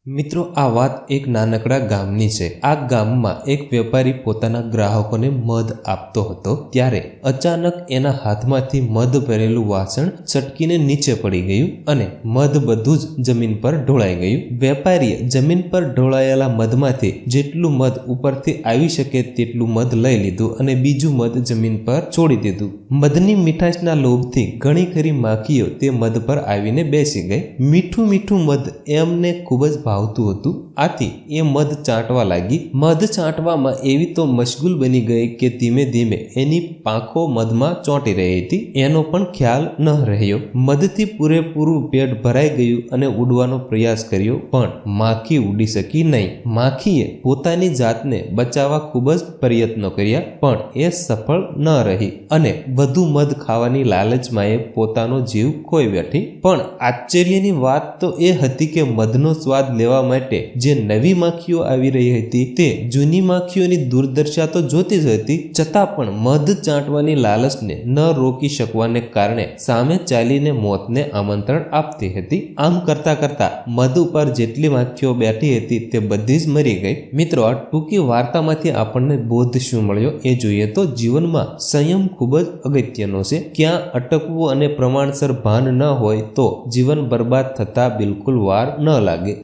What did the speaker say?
મિત્રો, આ વાત એક નાનકડા ગામની છે। આ ગામમાં એક વેપારી પોતાના ગ્રાહકોને મધ આપતો હતો ત્યારે અચાનક એના હાથમાંથી મધ ભરેલું વાસણ છટકીને નીચે પડી ગયું અને મધ બધું જ જમીન પર ઢોળાઈ ગયું। વેપારીએ જમીન પર ઢોળાયેલા મધમાંથી જેટલું મધ ઉપરથી આવી શકે તેટલું મધ લઈ લીધું અને બીજું મધ જમીન પર છોડી દીધું। મધની મીઠાશના લોભથી ઘણી ખરી માખીઓ તે મધ પર આવીને બેસી ગઈ। મીઠું મીઠું મધ એમને ખૂબ જ ભાવતું હતું, આથી એ મધ ચાટવા લાગી। મધ ચાટવામાં એવી તો મશગુલ બની ગઈ કે ધીમે ધીમે એની પાંખો મધમાં ચોંટી રહી હતી, એનો પણ ખ્યાલ ન રહ્યો। મધથી પૂરેપૂરું પેટ ભરાઈ ગયું અને ઉડવાનો પ્રયાસ કર્યો, પણ માખી ઉડી શકી નહીં। માખીએ પોતાની જાતને બચાવવા ખૂબ જ પ્રયત્નો કર્યા, પણ એ સફળ ન રહી અને વધુ મધ ખાવાની લાલચમાં એ પોતાનો જીવ ખોઈ બેઠી। પણ આશ્ચર્યની વાત તો એ હતી કે મધનો સ્વાદ લેવા માટે જે નવી માખીઓ આવી રહી હતી તે જૂની માખીઓની દુર્દશા તો જોતી જ હતી, છતાં પણ મધ ચાટવાની લાલચને ન રોકી શકવાને કારણે સામે ચાલીને મોતને આમંત્રણ આપતી હતી। આમ કરતા કરતા મધ ઉપર જેટલી માખીઓ બેઠી હતી તે બધી જ મરી ગઈ। મિત્રો, આ ટૂંકી વાર્તામાંથી આપણને બોધ શું મળ્યો એ જોઈએ તો જીવનમાં સંયમ ખૂબ જ અગત્યનો છે। ક્યાં અટકવું અને પ્રમાણસર ભાન ન હોય તો જીવન બરબાદ થતા બિલકુલ વાર ન લાગે।